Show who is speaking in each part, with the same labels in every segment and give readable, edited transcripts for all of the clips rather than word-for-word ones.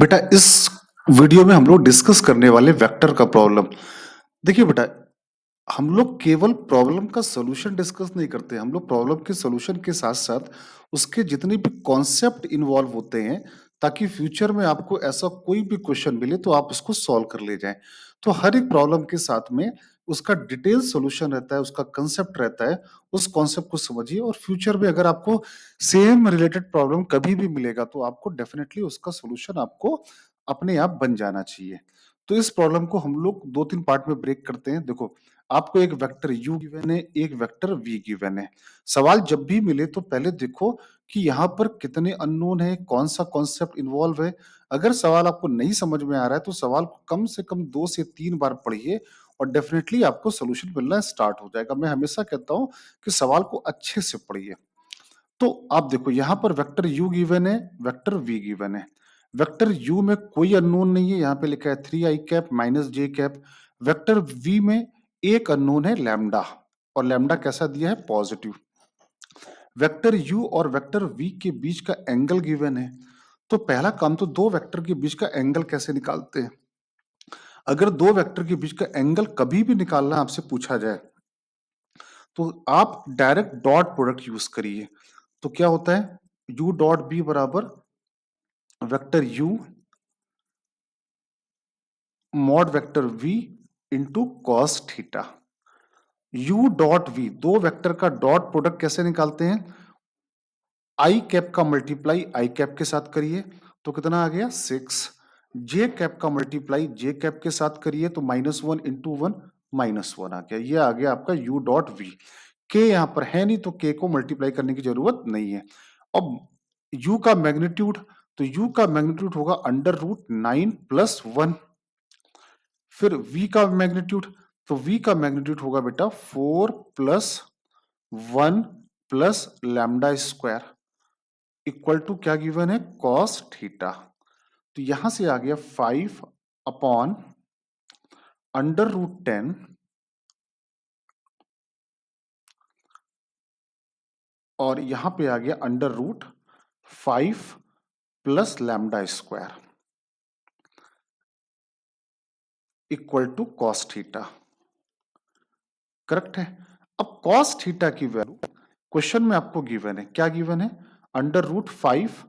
Speaker 1: बेटा इस वीडियो में हम लोग डिस्कस करने वाले वेक्टर का प्रॉब्लम। देखिए बेटा, हम लोग केवल प्रॉब्लम का सॉल्यूशन डिस्कस नहीं करते, हम लोग प्रॉब्लम के सॉल्यूशन के साथ साथ उसके जितने भी कॉन्सेप्ट इन्वॉल्व होते हैं, ताकि फ्यूचर में आपको ऐसा कोई भी क्वेश्चन मिले तो आप उसको सॉल्व कर ले जाएं। तो हर एक प्रॉब्लम के साथ में उसका डिटेल सॉल्यूशन रहता है, उसका कंसेप्ट रहता है। उस कॉन्सेप्ट को समझिए और फ्यूचर में अगर आपको सेम रिलेटेड प्रॉब्लम कभी भी मिलेगा तो आपको डेफिनेटली उसका सॉल्यूशन आपको अपने आप बन जाना चाहिए। तो इस प्रॉब्लम को हम लोग दो तीन पार्ट में ब्रेक करते हैं। देखो, आपको एक वेक्टर u गिवन है, एक वेक्टर v गिवन है। सवाल जब भी मिले तो पहले देखो कि यहाँ पर कितने अननोन है, कौन सा कॉन्सेप्ट इन्वॉल्व है। अगर सवाल आपको नहीं समझ में आ रहा है तो सवाल को कम से कम 2 से 3 बार पढ़िए और डेफिनेटली आपको सॉल्यूशन मिलना स्टार्ट हो जाएगा। मैं हमेशा कहता हूँ कि सवाल को अच्छे से पढ़िए। तो आप देखो, यहाँ पर वेक्टर u गिवन है, वेक्टर v गिवन है। वेक्टर u में कोई अननोन नहीं है, यहाँ पे लिखा है 3i कैप माइनस जे कैप। वेक्टर v में एक अननोन है लैम्डा, और लैम्डा कैसा दिया है? पॉजिटिव। वेक्टर u और वेक्टर v के बीच का एंगल गिवन है। तो पहला काम तो दो वेक्टर के बीच का एंगल कैसे निकालते हैं। अगर दो वेक्टर के बीच का एंगल कभी भी निकालना आपसे पूछा जाए तो आप डायरेक्ट डॉट प्रोडक्ट यूज करिए। तो क्या होता है? u डॉट b बराबर vector u mod vector v into cos theta. u dot v, दो वेक्टर का डॉट प्रोडक्ट कैसे निकालते हैं? आई कैप का मल्टीप्लाई आई कैप के साथ करिए तो कितना आ गया? 6। जे कैप का मल्टीप्लाई जे कैप के साथ करिए तो -1 इंटू 1 -1 आ गया। ये आ गया आपका u डॉट v। के यहाँ पर है नहीं तो के को मल्टीप्लाई करने की जरूरत नहीं है। अब u का मैग्नीट्यूड, तो u का मैग्नीट्यूड होगा √9 प्लस 1। फिर v का मैग्नीट्यूड, तो v का मैग्नीट्यूड होगा बेटा 4 plus 1 plus lambda square equal to क्या गिवन है? Cos theta. तो यहां से आ गया 5 अपॉन √10 और यहां पे आ गया √5 plus lambda square equal to cos theta. Correct है। अब कॉस थीटा की वैल्यू क्वेश्चन में आपको गिवन है, क्या गिवन है? √5।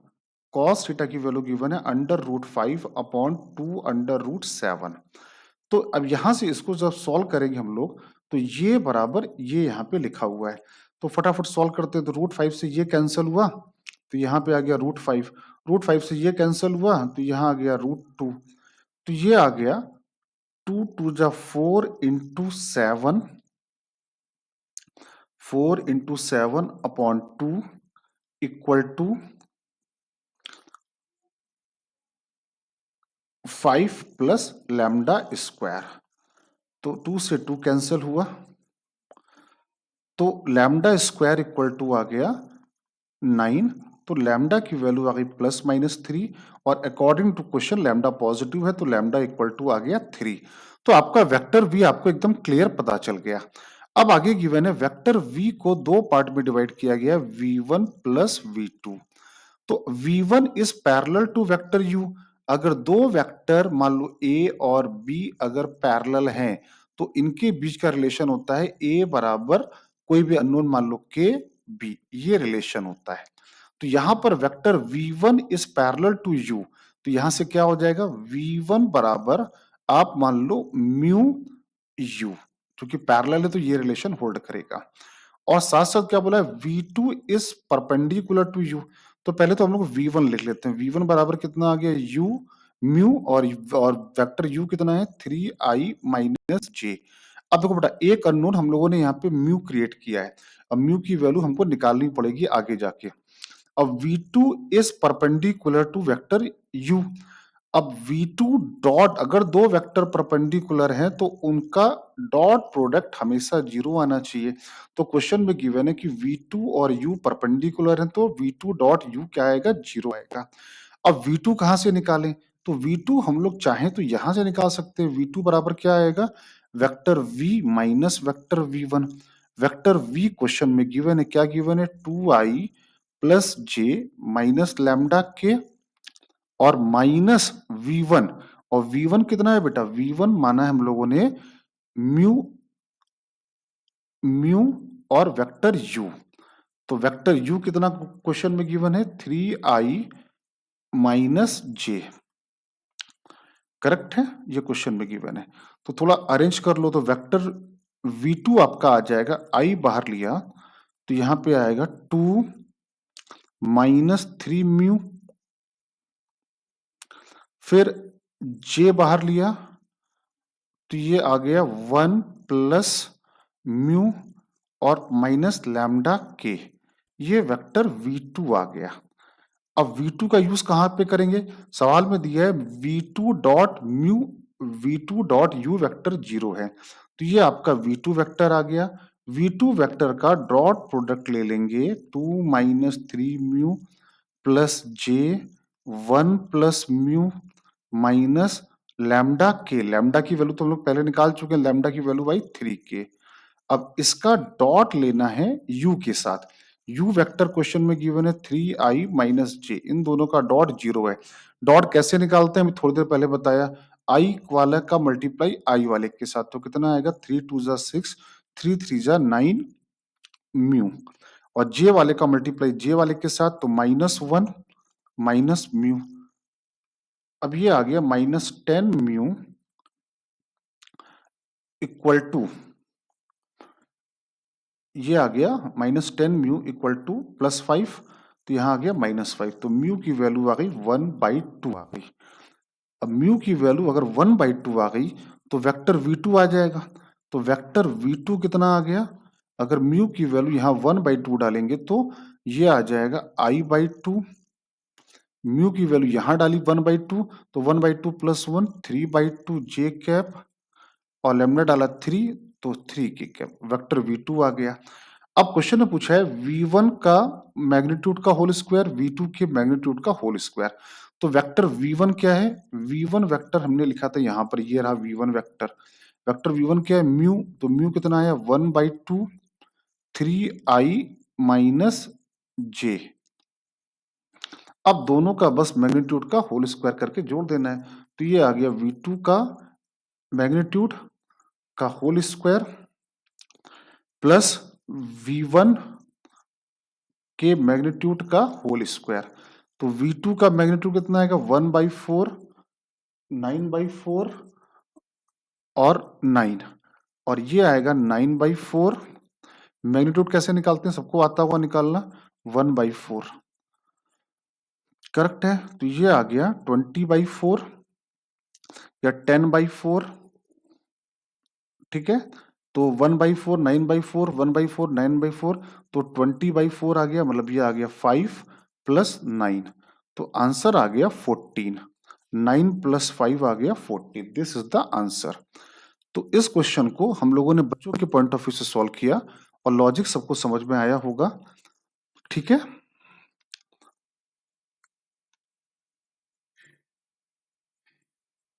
Speaker 1: कॉस थीटा की वैल्यू गिवन है √5 अपॉन 2 √7। तो अब यहां से इसको जब सॉल्व करेंगे हम लोग तो ये बराबर ये यहाँ पे लिखा हुआ है। तो फटाफट सॉल्व करते हैं। तो √5 से ये कैंसिल हुआ तो यहाँ पे आ गया √5। √5 से ये कैंसिल हुआ तो यहाँ आ गया √2। तो ये आ गया 2 2 जा 4 into 7, 4 into 7 upon 2 equal to 5 plus lambda square. तो 2 से 2 कैंसिल हुआ तो लैम्डा स्क्वायर इक्वल टू आ गया 9। तो लैम्डा की वैल्यू आ गई +-3 और according to question lambda positive है तो लैम्डा इक्वल टू आ गया 3। तो आपका वेक्टर v आपको एकदम क्लियर पता चल गया। अब आगे गिवन है वेक्टर v को दो पार्ट में डिवाइड किया गया v1 प्लस v2। तो v1 is parallel to vector u। अगर दो वेक्टर मान लो a और b अगर पैरेलल हैं तो इनके बीच का रिलेशन होता है a बराबर कोई भी अननोन मान लो k b, ये रिलेशन होता है। तो यहां पर vector v1 is parallel to u, तो यहां से क्या हो जाएगा? v1 बराबर आप मान लो म्यू u, क्योंकि पैरेलल है तो ये रिलेशन होल्ड करेगा। और साथ साथ क्या बोला है? v2 is perpendicular to u। तो पहले तो हम लोग v1 लिख लेते हैं। v1 बराबर कितना आ गया? u म्यू और वेक्टर u कितना है? 3i माइनस जे। अब देखो बेटा, एक अननोन हम लोगों ने यहाँ पे म्यू क्रिएट किया है। अब म्यू की वैल्यू हमको निकालनी पड़ेगी आगे जाके। अब v2 is perpendicular to vector u। अब v2 डॉट, अगर दो वेक्टर परपेंडिकुलर हैं तो उनका डॉट प्रोडक्ट हमेशा 0 आना चाहिए। तो क्वेश्चन में गिवन है कि v2 और u परपेंडिकुलर हैं तो v2 डॉट u क्या आएगा? 0 आएगा। अब v2 कहां से निकालें? तो v2 हम लोग चाहें तो यहां से निकाल सकते हैं। v2 बराबर क्या आएगा? Vector v minus vector v1। Vector v question में गिवन है, क्या गिवन है? 2i प्लस जे माइनस लैम्डा के और माइनस V1, और V1 कितना है बेटा, V1 माना है हम लोगों ने म्यू, म्यू और वेक्टर u। तो वेक्टर u कितना क्वेश्चन में गिवन है, 3i माइनस जे, करेक्ट है, ये क्वेश्चन में गिवन है। तो थोड़ा अरेंज कर लो, तो वेक्टर v2 आपका आ जाएगा, i बाहर लिया तो यहां पे आएगा 2 माइनस 3 म्यू, फिर j बाहर लिया तो ये आ गया 1 प्लस म्यू और माइनस लैम्डा के, ये वेक्टर v2 आ गया। अब v2 का यूज कहां पे करेंगे, सवाल में दिया है v2 dot mu, v2 dot u vector 0 है, तो ये आपका v2 वेक्टर आ गया। v2 वेक्टर का डॉट प्रोडक्ट ले लेंगे, 2 माइनस 3 म्यू प्लस जे 1 प्लस म्यू माइनस लैम्डा के, लैम्डा की वैल्यू तो हम लोग पहले निकाल चुके हैं, लैम्डा की वैल्यू बाई 3 के। अब इसका डॉट लेना है u के साथ, u वेक्टर क्वेश्चन में गिवन है 3i माइनस जे, इन दोनों का डॉट 0 है। डॉट कैसे निकालते हैं, अभी थोड़ी देर पहले बताया, i वाला का मल्टीप्लाई i वाले के साथ, तो कितना आएगा 3 2 जा 6, 3 3 जा 9 म्यू, और j वाले का मल्टीप्लाई j वाले के साथ, तो -1 माइनस म्यू। अब ये आ गया -10 म्यू इक्वल टू, ये आ गया -10 म्यू इक्वल टू +5, तो यहां आ गया -5, तो म्यू की वैल्यू आ गई 1/2 आ गई। अब म्यू की वैल्यू अगर 1/2 आ गई तो वेक्टर v2 आ जाएगा, तो वेक्टर v2 कितना आ गया, अगर म्यू की वैल्यू यहाँ 1/2 डालेंगे तो ये आ जाएगा i/2, म्यू की वैल्यू यहां डाली 1/2, तो 1/2 प्लस 1 3/2 जे कैप, और लेमडा डाला 3, तो 3 के कैप, वेक्टर v2 आ गया। अब क्वेश्चन में पूछा है v1 का मैग्नीट्यूड का होल स्क्वायर, v2 के मैग्नीट्यूड का होल स्क्वायर, तो वेक्टर v1 क्या है, v1 वेक्टर हमने लिखा था यहाँ पर, ये रहा v1 वेक्टर, वेक्टर v1 क्या है म्यू, तो म्यू कितना आया 1/2 3i माइनस जे। अब दोनों का बस मैग्नीट्यूड का होल स्क्वायर करके जोड़ देना है, तो ये आ गया v2 का मैग्नीट्यूड का होल स्क्वायर प्लस v1 के मैग्नीट्यूड का होल स्क्वायर, तो v2 का मैग्नीट्यूड कितना आएगा 1/4, 9/4 और 9, और ये आएगा 9/4, मैग्नीट्यूड कैसे निकालते हैं, सबको आता हुआ निकालना, 1/4, करेक्ट है, तो ये आ गया 20/4 या 10/4, ठीक है, तो 1/4 9/4 1/4 9/4, तो 20/4 आ गया, मतलब ये आ गया 5 प्लस 9, तो आंसर आ गया 14, 9 प्लस 5 आ गया 14, दिस इज द आंसर। तो इस क्वेश्चन को हम लोगों ने बच्चों के पॉइंट ऑफ व्यू से सॉल्व किया और लॉजिक सबको समझ में आया होगा, ठीक है।